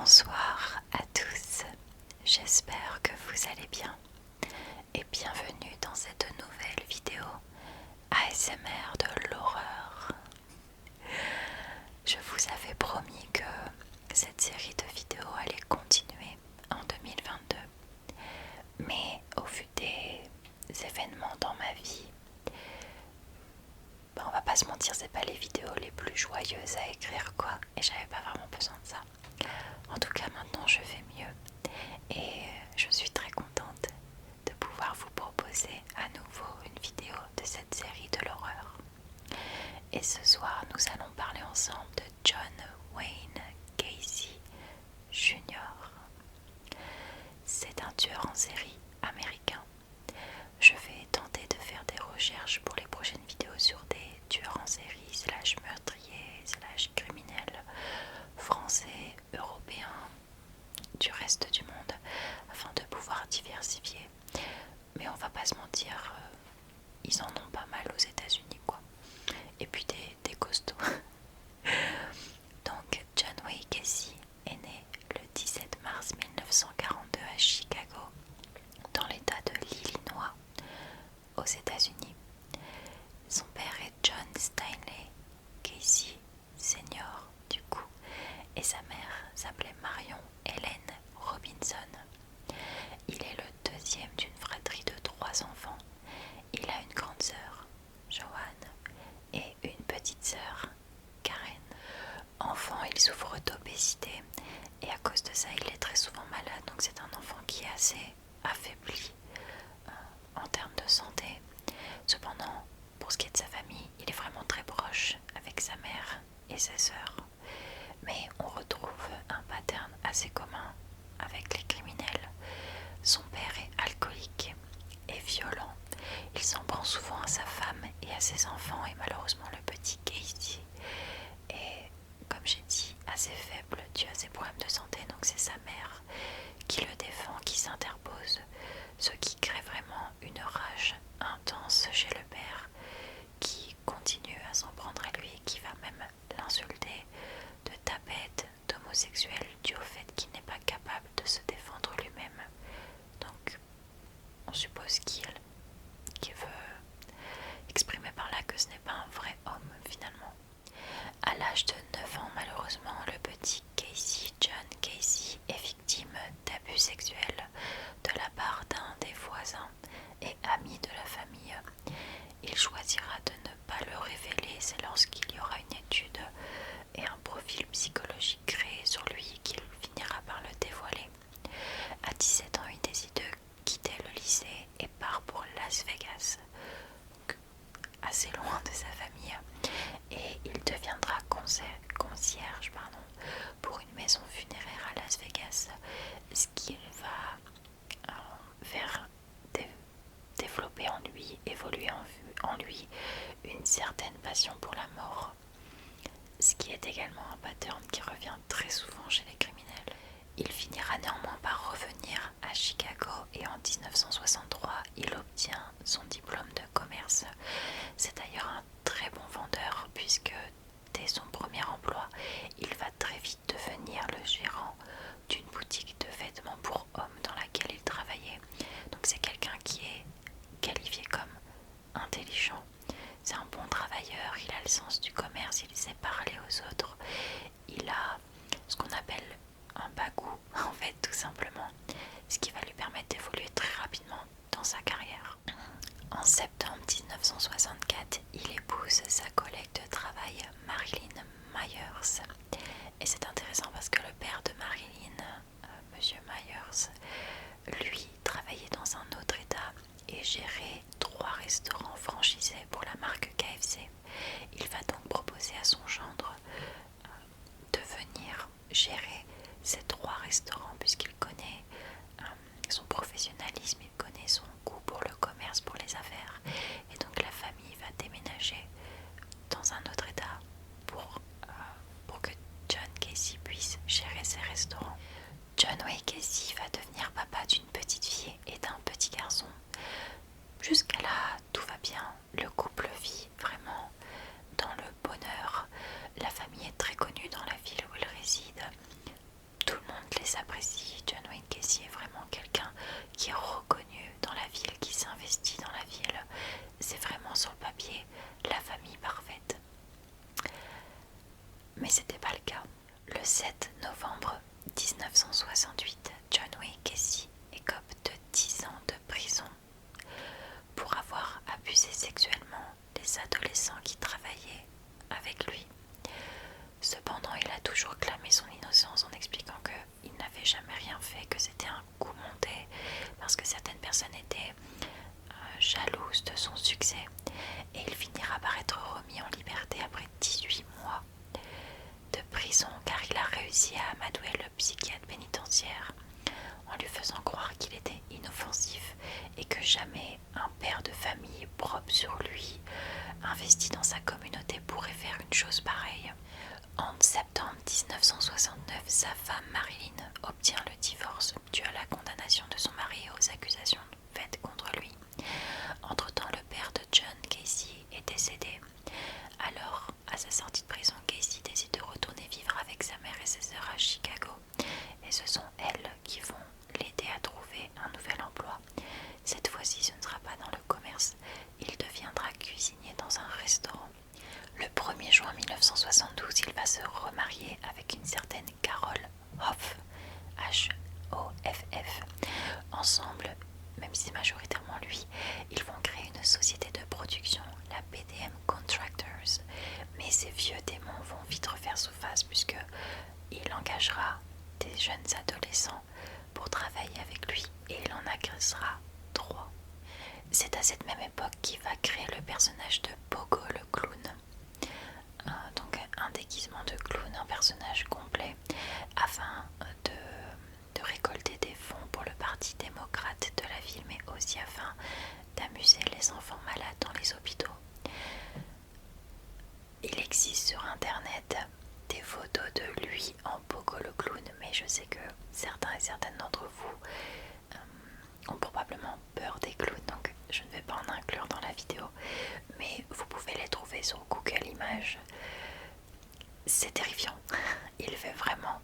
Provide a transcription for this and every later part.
Bonsoir à tous, j'espère que vous allez bien et bienvenue dans cette nouvelle vidéo ASMR de l'horreur. Je vous avais promis que cette série de vidéos allait continuer en 2022, mais au vu des événements dans ma vie, on va pas se mentir, c'est pas les vidéos les plus joyeuses à écrire quoi, et j'avais pas vraiment besoin de ça. En tout cas maintenant je vais mieux et je suis très contente de pouvoir vous proposer à nouveau une vidéo de cette série de l'horreur. Et ce soir nous allons parler ensemble de John Wayne Gacy Jr. C'est un tueur en série américain. Je vais tenter de faire des recherches pour les prochaines vidéos sur des tueurs en série / meurtriers / criminels français, européens, du reste du monde, afin de pouvoir diversifier. Mais on va pas se mentir, ils en ont pas mal aux États-Unis quoi. Et puis des costauds. Donc John Wayne Gacy est né le 17 mars 1942 à Chicago, dans l'état de l'Illinois, aux États-Unis. Son père est John Stanley Gacy Senior du coup, et sa mère s'appelait Marion Helen Robinson. Il est le deuxième d'une fratrie de 3 enfants. Il a une grande sœur, Joanne, et une petite sœur, Karen. Enfant, il souffre d'obésité et à cause de ça, il est très souvent malade. Donc c'est un enfant qui est assez affaibli en termes de santé. Cependant, pour ce qui est de sa famille, il est vraiment très proche avec sa mère et ses sœurs. Mais on retrouve un pattern assez commun avec les criminels. Son père est alcoolique et violent. Il s'en prend souvent à sa femme et à ses enfants, et malheureusement le petit Gacy est, comme j'ai dit, assez faible dû à ses problèmes de santé. Donc c'est sa mère qui le défend, qui s'interpose, ce qui crée vraiment une rage intense chez le père, qui continue à s'en prendre à lui et qui va même l'insulter de tapette, d'homosexuel, dû au fait qu'il n'est pas capable de se défendre lui-même. Donc on suppose qu'il veut exprimer par là que ce n'est pas un vrai homme finalement. À l'âge de 9 ans, malheureusement, le petit Gacy, John Gacy, est victime d'abus sexuels de la part d'un des voisins et amis de la famille. Il choisira de ne pas le révéler, c'est lorsqu'il y aura une étude et un profil psychologique créé sur lui qu'il finira par le dévoiler. À 17 ans, il décide de quitter le lycée et part pour Las Vegas, donc assez loin de sa famille, et il deviendra concierge pour une maison funéraire à Las Vegas, ce qu'il va faire développer en lui, évoluer en lui une certaine passion pour la mort, ce qui est également un pattern qui revient très souvent chez les criminels. Il finira néanmoins par revenir à Chicago et en 1963, il obtient son diplôme de commerce. C'est d'ailleurs un très bon vendeur puisque dès son premier emploi, il va très vite devenir le gérant d'une boutique de vêtements pour hommes dans laquelle il travaillait. Donc c'est quelqu'un qui est qualifié comme intelligent. C'est un bon travailleur, il a le sens du commerce, il sait parler aux autres. Il a ce qu'on appelle un bagou, en fait, tout simplement, ce qui va lui permettre d'évoluer très rapidement dans sa carrière. En septembre 1964, il épouse sa collègue de travail Marilyn Myers. Et c'est intéressant parce que le père de Marilyn, Monsieur Myers, lui travaillait dans un autre état et gérait 3 restaurants franchisés pour la marque KFC. Il va donc proposer à son gendre de venir gérer ces 3 restaurants puisqu'il connaît son professionnalisme, il connaît son goût pour le commerce, pour les affaires, et donc la famille va déménager dans un autre état pour que John Gacy puisse gérer ses restaurants. John Wayne Gacy va devenir papa d'une petite fille et d'un petit garçon. Jusqu'à là, tout va bien, le couple vit vraiment dans le bonheur. La famille est très connue dans la ville où il réside. Tout le monde Le 7 novembre 1968, John Wayne Gacy écope de 10 ans de prison pour avoir abusé sexuellement des adolescents qui travaillaient avec lui. Cependant, il a toujours clamé son innocence en expliquant qu'il n'avait jamais rien fait, que c'était un coup monté parce que certaines personnes étaient jalouses de son succès, et il finira par être remis en liberté après 18 mois de prison car il a réussi à amadouer le psychiatre pénitentiaire en lui faisant croire qu'il était inoffensif et que jamais un père de famille propre sur lui, investi dans sa communauté, pourrait faire une chose pareille. En septembre 1969, sa femme Marilyn obtient le divorce dû à la condamnation de son mari et aux accusations faites contre lui. Entre-temps, le père de John Gacy est décédé. Alors, à sa sortie de prison, Gacy décide de retourner vivre avec sa mère et ses sœurs à Chicago. Et ce sont elles qui vont l'aider à trouver un nouvel emploi. Cette fois-ci, ce ne sera pas dans le commerce. Il deviendra cuisinier dans un restaurant. Le 1er juin 1972, il va se remarier avec une certaine Carol Hoff, H-O-F-F. Ensemble, même si c'est majoritairement lui, ils vont créer une société de production, la BDM Contractors. Mais ces vieux démons vont vite refaire surface puisque il engagera des jeunes adolescents pour travailler avec lui et il en agressera 3. C'est à cette même époque qu'il va créer le personnage de Pogo le clown. Donc un déguisement de clown, un personnage complet, afin de récolter des fonds pour le parti démocrate de la ville, mais aussi afin d'amuser les enfants malades dans les hôpitaux. Il existe sur internet des photos de lui en Pogo le clown, mais je sais que certains et certaines d'entre vous ont probablement peur des clowns, donc je ne vais pas en inclure dans la vidéo, mais vous pouvez les trouver sur Google Images. C'est terrifiant, il fait vraiment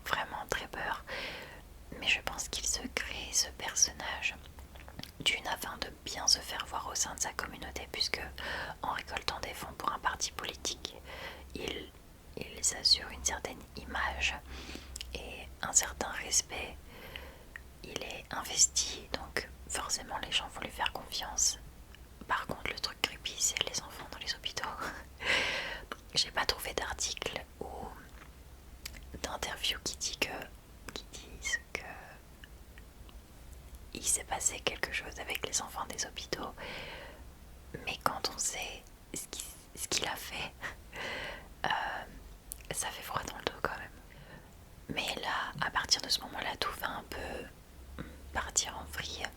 très peur, mais je pense qu'il se crée ce personnage d'une afin de bien se faire voir au sein de sa communauté, puisque en récoltant des fonds pour un parti politique, il assure une certaine image et un certain respect. Il est investi, donc forcément les gens vont lui faire confiance. Par contre, le truc creepy, c'est les enfants dans les hôpitaux. J'ai pas trouvé d'article ou d'interview qui disent que il s'est passé quelque chose avec les enfants des hôpitaux, mais quand on sait ce qu'il a fait, ça fait froid dans le dos quand même. Mais là, à partir de ce moment-là, tout va un peu partir en vrille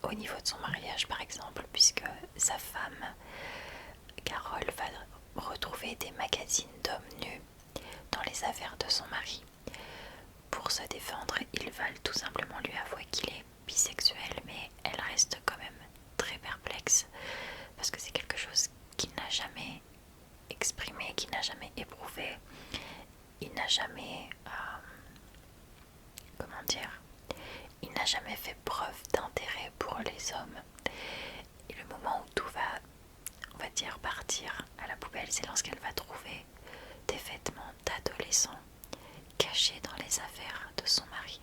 au niveau de son mariage par exemple, puisque sa femme Carole va retrouver des magazines d'hommes nus dans les affaires de son mari. Pour se défendre, il va tout simplement lui avouer qu'il est bisexuel, mais elle reste quand même très perplexe parce que c'est quelque chose qu'il n'a jamais exprimé, qu'il n'a jamais éprouvé. Il n'a jamais il n'a jamais fait preuve d'intérêt pour les hommes. Et le moment où tout va, on va dire, partir à la poubelle, c'est lorsqu'elle va trouver des vêtements d'adolescents cachés dans les affaires de son mari.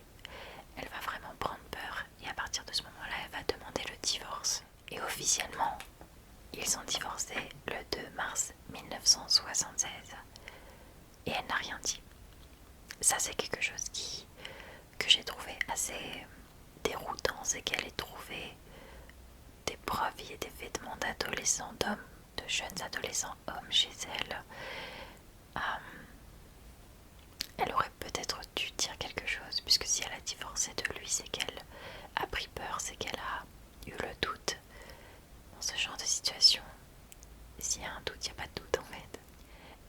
Elle va vraiment prendre peur et à partir de ce moment-là, elle va demander le divorce. Et officiellement, ils sont divorcés le 2 mars 1976 et elle n'a rien dit. Ça, c'est quelque chose que j'ai trouvé assez déroutant, c'est qu'elle ait trouvé des preuves et des vêtements d'adolescents, d'hommes, de jeunes adolescents hommes chez elle. Elle aurait peut-être dû dire quelque chose, puisque si elle a divorcé de lui, c'est qu'elle a pris peur, c'est qu'elle a eu le doute. Dans ce genre de situation, s'il y a un doute, il n'y a pas de doute en fait.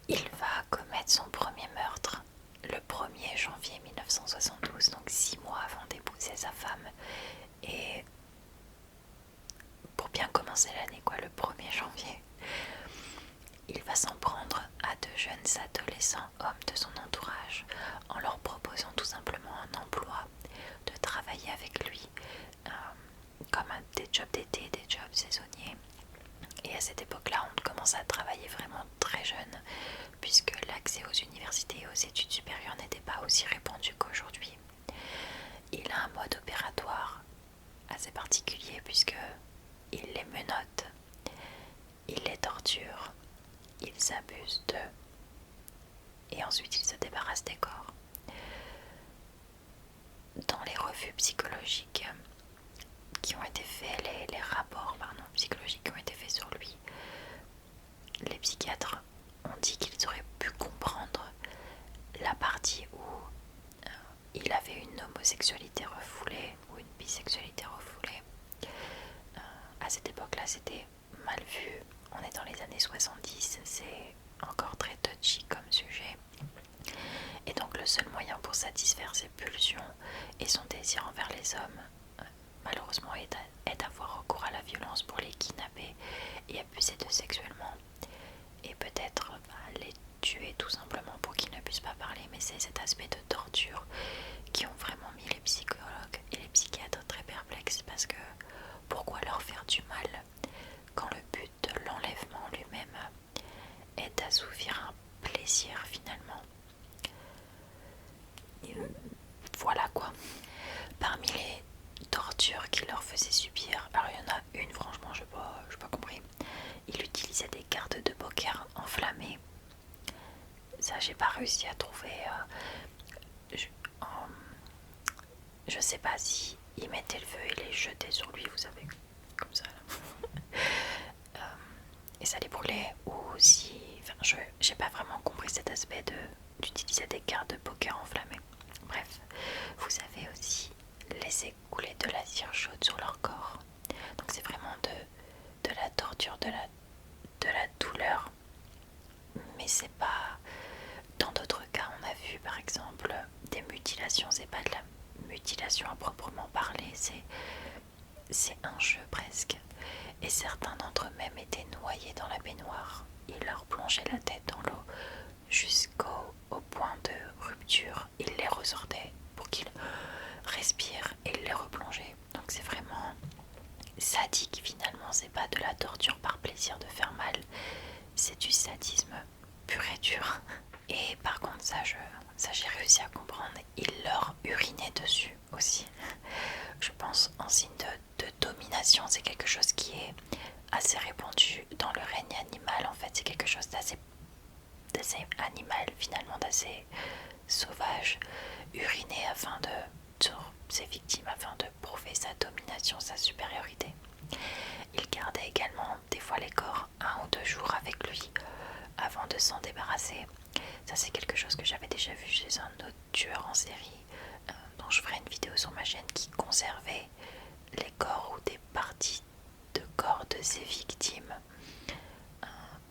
Il va commettre son premier meurtre le 1er janvier 1972, donc 6 mois avant d'épouser sa femme. Et pour bien commencer l'année, le 1er janvier, il va s'en prendre à 2 jeunes adolescents hommes de son entourage en leur proposant tout simplement un emploi, de travailler avec lui comme des jobs d'été, des jobs saisonniers. Et à cette époque-là, on commence à travailler vraiment très jeune, puisque l'accès aux universités et aux études supérieures n'était pas aussi assez particulier puisque il les menotte, il les torture, il s'abuse d'eux et ensuite il se débarrasse des corps. Dans les revues psychologiques qui ont été faits, les rapports psychologiques qui ont été faits sur lui, les psychiatres ont dit qu'ils auraient pu comprendre la partie où il avait une homosexualité refoulée ou une bisexualité refoulée. À cette époque-là, c'était mal vu. On est dans les années 70, c'est encore très touchy comme sujet. Et donc le seul moyen pour satisfaire ses pulsions et son désir envers les hommes, malheureusement, est d'avoir recours à la violence pour les kidnapper et abuser d'eux sexuellement. Et peut-être les tuer tout simplement pour qu'ils ne puissent pas parler. Mais c'est cet aspect de torture qui ont vraiment mis les psychologues et les psychiatres très perplexes, parce que pourquoi leur faire du mal quand le but de l'enlèvement lui-même est d'assouvir un plaisir finalement. Et voilà quoi. Parmi les tortures qu'il leur faisait subir, alors il y en a une, franchement, je n'ai pas compris. Il utilisait des cartes de poker enflammées. Ça, j'ai pas réussi à trouver. Je sais pas si il mettait le feu et les jetait sur lui, vous savez, comme ça là. Et ça les brûlait, ou si... Enfin, j'ai pas vraiment compris cet aspect d'utiliser des cartes de poker enflammées. Bref, vous avez aussi laissé couler de la cire chaude sur leur corps. Donc c'est vraiment de la torture, de la douleur. Mais c'est pas... Dans d'autres cas, on a vu par exemple des mutilations. C'est pas de la mutilation à proprement parler, c'est un jeu presque. Et certains d'entre eux même étaient noyés dans la baignoire. Il leur plongeait la tête dans l'eau jusqu'au point de rupture. Il les ressortait pour qu'ils respirent et il les replongeait. Donc c'est vraiment sadique finalement. C'est pas de la torture par plaisir de faire mal, c'est du sadisme pur et dur. Et par contre ça j'ai réussi à comprendre. Il leur urinait dessus aussi. Je pense en signe de domination. C'est quelque chose qui est assez répandu dans le règne animal. En fait, c'est quelque chose d'assez animal finalement, d'assez sauvage. Uriner sur ses victimes afin de prouver sa domination, sa supériorité. Il gardait également des fois les corps 1 ou 2 jours avec lui avant de s'en débarrasser. Ça, c'est quelque chose que j'avais déjà vu chez un autre tueur en série, dont je ferai une vidéo sur ma chaîne, qui conservait les corps ou des parties de corps de ses victimes,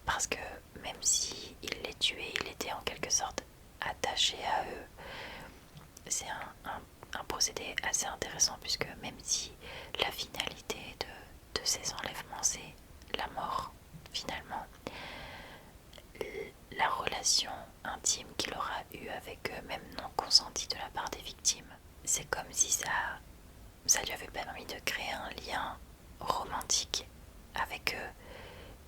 parce que même si il les tuait, il était en quelque sorte attaché à eux. C'est un procédé assez intéressant, puisque même si la finalité de ces enlèvements c'est la mort finalement, la relation intime qu'il aura eue avec eux, même non consentie de la part des victimes, c'est comme si ça lui avait permis de créer un lien romantique avec eux.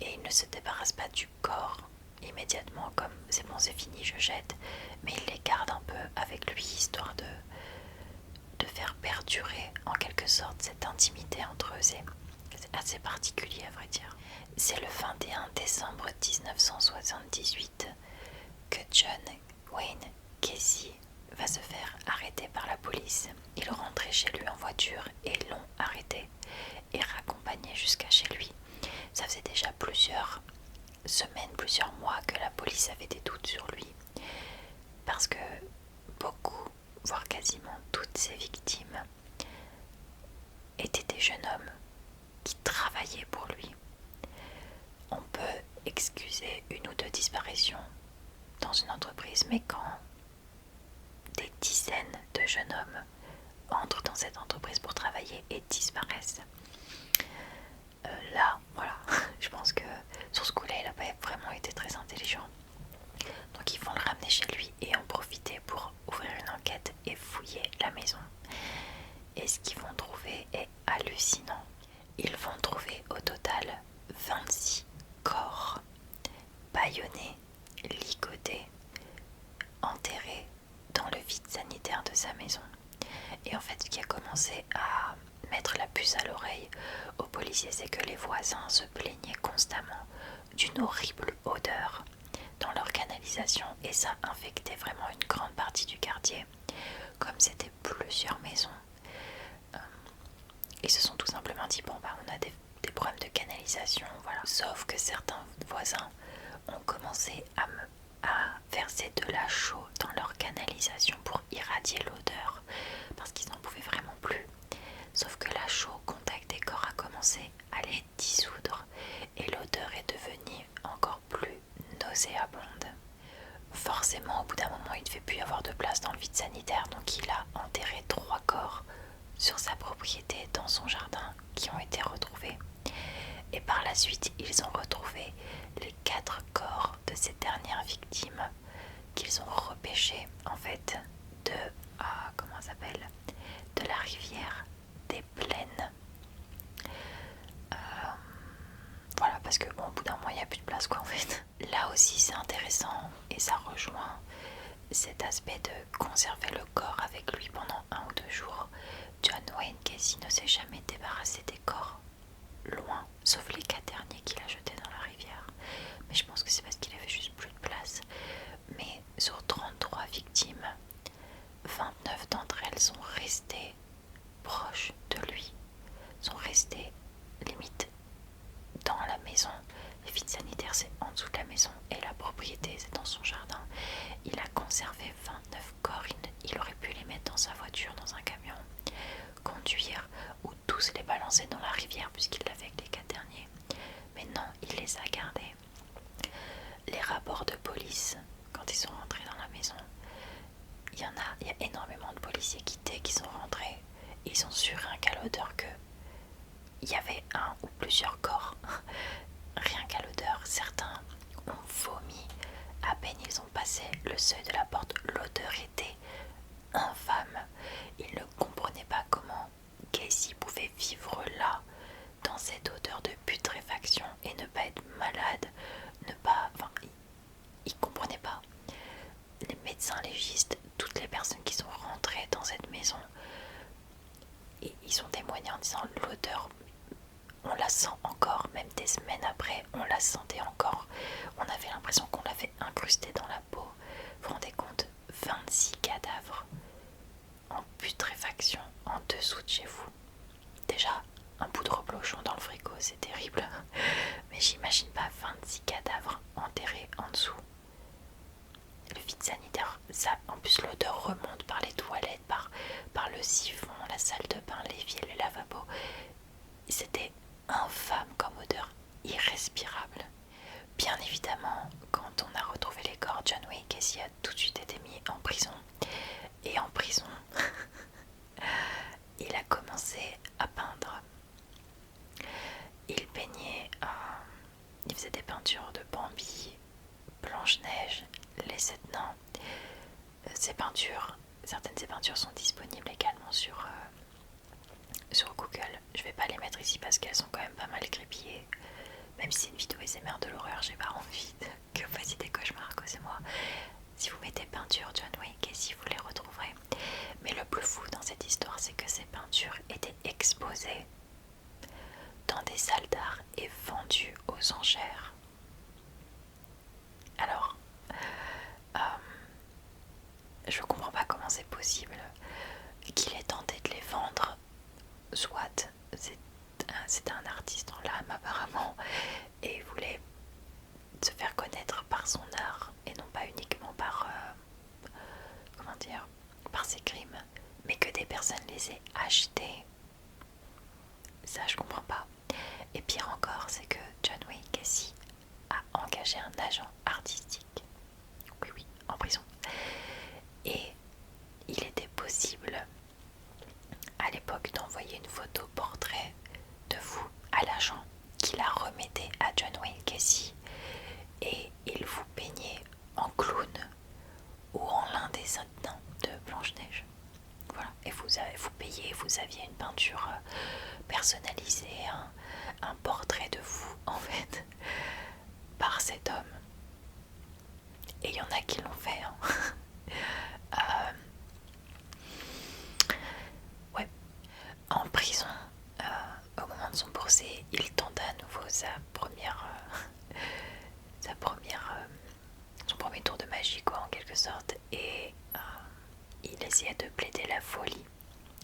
Et il ne se débarrasse pas du corps immédiatement comme c'est bon, c'est fini, je jette, mais il les garde un peu avec lui, histoire de faire perdurer en quelque sorte cette intimité entre eux. C'est assez particulier à vrai dire. C'est le 21 décembre 1978 que John Wayne Gacy va se faire arrêter par la police. Il rentrait chez lui en voiture et l'ont arrêté et raccompagné jusqu'à chez lui. Ça faisait déjà plusieurs semaines, plusieurs mois que la police avait des doutes sur lui, parce que beaucoup, voire quasiment toutes ses victimes étaient des jeunes hommes qui travaillaient pour lui. On peut excuser 1 ou 2 disparitions dans une entreprise, mais quand des dizaines de jeunes hommes entrent dans cette entreprise pour travailler et disparaissent, là, voilà, je pense que sur ce coup-là, il n'a pas vraiment été très intelligent. Donc ils vont le ramener chez lui et en profiter pour ouvrir une enquête et fouiller la maison. Et ce qu'ils vont trouver est hallucinant. Ils vont trouver au total 26 corps bâillonnés, ligotés, enterrés dans le vide sanitaire de sa maison. Et en fait, ce qui a commencé à mettre la puce à l'oreille aux policiers, c'est que les voisins se plaignaient constamment d'une horrible odeur dans leur canalisation et ça infectait vraiment une grande partie du quartier. Comme c'était plusieurs maisons, ils se sont tout simplement dit bon bah on a des problèmes de canalisation, voilà. Sauf que certains voisins ont commencé à verser de la chaux dans leur canalisation pour irradier l'odeur parce qu'ils n'en pouvaient vraiment plus. Sauf que la chaux au contact des corps a commencé à les dissoudre et l'odeur est devenue encore plus nauséabonde. Forcément, au bout d'un moment, il ne devait plus y avoir de place dans le vide sanitaire, donc il a enterré 3 corps sur sa propriété dans son jardin qui ont été retrouvés. Et par la suite, ils ont retrouvé les 4 corps de ces dernières victimes qu'ils ont repêchés en fait de comment ça s'appelle, de la rivière des Plaines. Voilà, parce que bon, au bout d'un moment, il n'y a plus de place quoi en fait. Là aussi, c'est intéressant et ça rejoint cet aspect de conserver le corps avec lui pendant 1 ou 2 jours. John Wayne Gacy ne s'est jamais débarrassé des corps, loin, sauf les 4 derniers qu'il a jetés dans la rivière. Mais je pense que c'est parce qu'il avait juste plus de place. Mais sur 33 victimes, 29 d'entre elles sont restées proches de lui, sont restées limite dans la maison. Le vide sanitaire c'est en dessous de la maison et la propriété c'est dans son jardin. Il a conservé 29 corps, il aurait pu les mettre dans sa voiture, dans un camion, conduire ou tous les balancer dans la rivière puisqu'il l'avait avec les 4 derniers. Mais non, il les a gardés. Les rapports de police, quand ils sont rentrés dans la maison, il y a énormément de policiers qui dès qu'ils sont rentrés, ils ont su rien qu'à l'odeur que il y avait un ou plusieurs corps. Rien qu'à l'odeur, certains ont vomi. À peine ils ont passé le seuil de la porte, l'odeur était infâme. Ils ne comprenaient pas comment Gacy pouvait vivre là, dans cette odeur de putréfaction et ne pas être malade, ils comprenaient pas. Les médecins légistes, toutes les personnes qui sont rentrées dans cette maison, et ils ont témoigné en disant l'odeur, on la sent encore, même des semaines après, on la sentait encore. On avait l'impression qu'on l'avait incrustée dans la peau. Vous vous rendez compte, 26 cadavres en putréfaction en dessous de chez vous. Déjà, un bout de reblochon dans le frigo, c'est terrible. Mais j'imagine pas 26 cadavres enterrés en dessous. Le vide sanitaire, ça, en plus l'odeur remonte par les toilettes, par le siphon, la salle de bain, l'évier, le lavabo. C'était infâme comme odeur, irrespirable. Bien évidemment, quand on a retrouvé les corps, John Wayne Gacy a tout de suite été mis en prison. Et en prison, il a commencé à peindre. Il peignait, il faisait des peintures de Bambi, Blanche-Neige, les 7 nains. Certaines de ces peintures sont disponibles également sur Google. Je vais pas les mettre ici parce qu'elles sont quand même pas mal gribillées. Même si c'est une vidéo SMR de l'horreur, j'ai pas envie que vous fassiez des cauchemars à cause de moi. Si vous mettez peinture John Wayne Gacy, vous les retrouverez. Mais le plus fou dans cette histoire, c'est que ces peintures étaient exposées dans des salles d'art et vendues aux enchères. Alors, je comprends pas comment c'est possible qu'il ait tenté de les vendre. Soit c'était un artiste en l'âme apparemment et voulait se faire connaître par son art et non pas uniquement par par ses crimes, mais que des personnes les aient achetés. Ça je comprends pas. Et pire encore, c'est que John Wayne Gacy a engagé un agent artistique. Oui, en prison. Et il était possible à l'époque d'envoyer une photo portrait de vous à l'agent qui la remettait à John Wayne Gacy et il vous peignait en clown ou en l'un des nains de Blanche-Neige. Voilà. Et vous payez, vous aviez une peinture personnalisée, un portrait de vous en fait par cet homme. Et il y en a qui l'ont fait. Ouais. En prison, essayait de plaider la folie.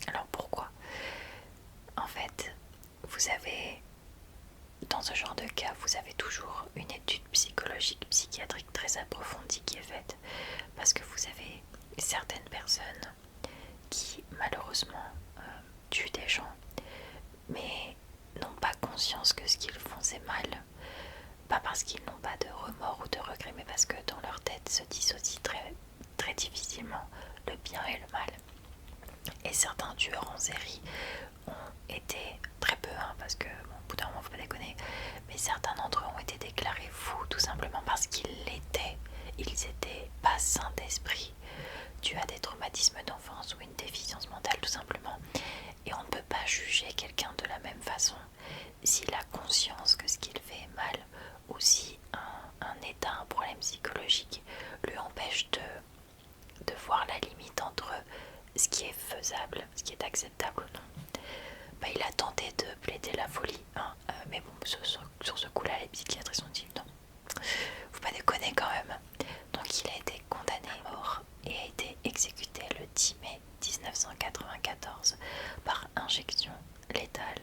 Alors pourquoi? En fait, vous avez, dans ce genre de cas, vous avez toujours une étude psychologique, psychiatrique très approfondie qui est faite, parce que vous avez certaines personnes qui malheureusement tuent des gens, mais n'ont pas conscience que ce qu'ils font c'est mal, pas parce qu'ils n'ont pas de remords ou de regrets, mais parce que dans leur tête se dissocient très difficilement le bien et le mal. Et certains tueurs en série ont été, très peu, parce que bon, au bout d'un moment faut pas déconner, mais certains d'entre eux ont été déclarés fous tout simplement parce qu'ils l'étaient. Ils étaient pas sains d'esprit, dû à des traumatismes d'enfance ou une déficience mentale tout simplement. Et on ne peut pas juger quelqu'un de la même façon s'il a conscience que ce qu'il fait est mal, ou si un état, un problème psychologique lui empêche de voir la limite entre ce qui est faisable, ce qui est acceptable ou non. Il a tenté de plaider la folie, mais bon, sur ce coup-là, les psychiatres sont dit non, faut pas déconner quand même. Donc il a été condamné à mort et a été exécuté le 10 mai 1994 par injection létale.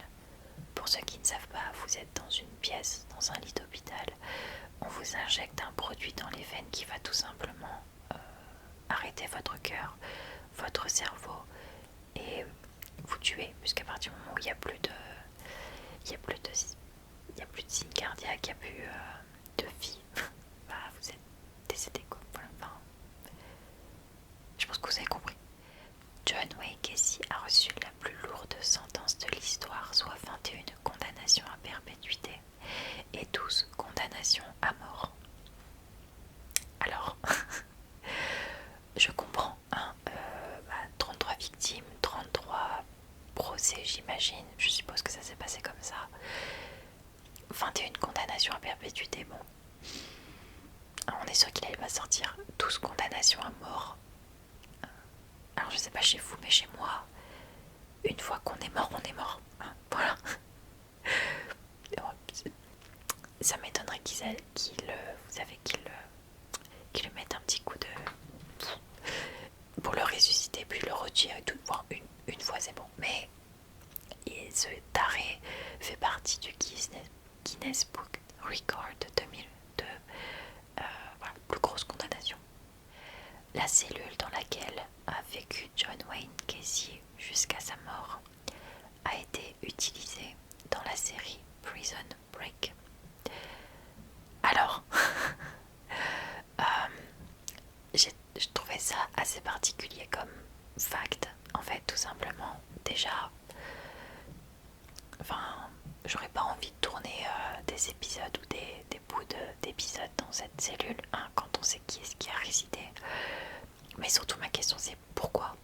Pour ceux qui ne savent pas, vous êtes dans une pièce, dans un lit d'hôpital, on vous injecte un produit dans les veines qui va tout simplement arrêter votre cœur, votre cerveau et vous tuer, puisqu'à partir du moment où il n'y a plus de signe cardiaque, il n'y a plus de vie, vous êtes décédé quoi. Voilà. Je pense que vous avez compris. John Wayne Gacy a reçu la plus lourde sentence de l'histoire, soit 21 condamnations à perpétuité et 12 condamnations à mort. Alors, je comprends, 33 victimes, 33 procès j'imagine, je suppose que ça s'est passé comme ça. 21 condamnations à perpétuité, bon. On est sûr qu'il n'allait pas sortir 12 condamnations à mort. Alors je sais pas chez vous, mais chez moi, une fois qu'on est mort, on est mort. Voilà. Ça m'étonnerait qu'ils lui mettent un petit coup de... pour le ressusciter, puis le retirer et tout. Voir une fois c'est bon. Mais ce taré fait partie du Guinness Book Record 2002. Voilà, plus grosse condamnation. La cellule dans laquelle a vécu John Wayne Gacy jusqu'à sa mort a été utilisée dans la série Prison Break. Alors, je trouvais ça assez particulier comme fact. En fait, tout simplement, déjà, j'aurais pas envie de tourner des épisodes ou des bouts d'épisodes dans cette cellule, quand on sait qui est-ce qui a résidé. Mais surtout, ma question c'est pourquoi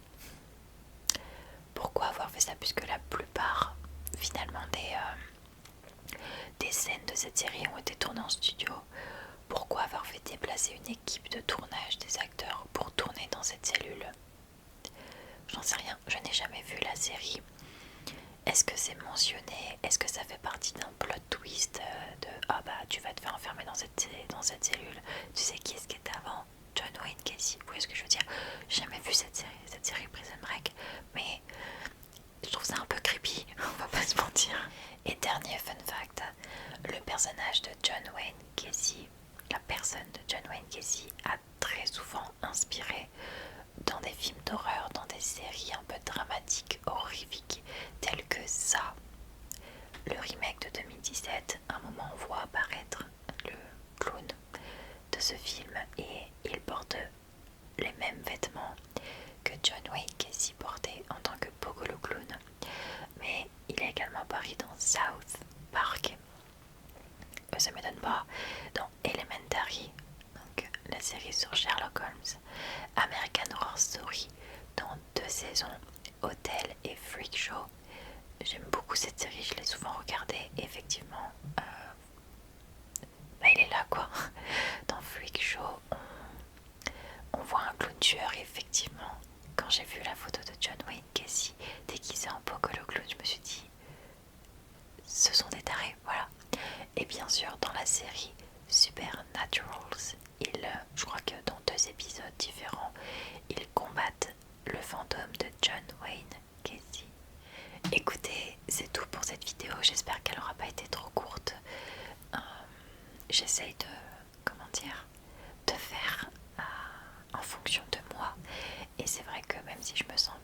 avoir fait ça, puisque la plupart finalement des scènes de cette série ont été tournées en studio. Pourquoi avoir fait déplacer une équipe de tournage des acteurs pour tourner dans cette cellule? J'en sais rien, je n'ai jamais vu la série. Est-ce que c'est mentionné? Est-ce que ça fait partie d'un plot twist de tu vas te faire enfermer dans cette cellule? Tu sais qui est-ce qui était avant? John Wayne Gacy. Vous voyez ce que je veux dire? J'ai jamais vu cette série Prison Break, mais je trouve ça un peu creepy, on va pas se mentir. Et dernier fun fact, le personnage de John Wayne Gacy, la personne de John Wayne Gacy a très souvent inspiré dans des films d'horreur, dans des séries un peu dramatiques, horrifiques, telles que ça. Le remake de 2017, à un moment on voit apparaître le clown de ce film et il porte les mêmes vêtements que John Wayne Gacy portait en tant que Pogo le clown. Mais il est également apparu dans South Park. Ça m'étonne pas. Dans Elementary, donc la série sur Sherlock Holmes, American Horror Story, dans 2 saisons, Hotel et Freak Show. J'aime beaucoup cette série, je l'ai souvent regardée et effectivement, il est là quoi. Dans Freak Show, on voit un clown tueur et effectivement, quand j'ai vu la photo de John Wayne Gacy déguisé en Pogo le clown, je me suis dit, ce sont des tarés, voilà. Et bien sûr, dans la série Supernaturals, je crois que dans 2 épisodes différents, ils combattent le fantôme de John Wayne Gacy. Écoutez, c'est tout pour cette vidéo, j'espère qu'elle n'aura pas été trop courte. J'essaye de, de faire en fonction de moi, et c'est vrai que même si je me sens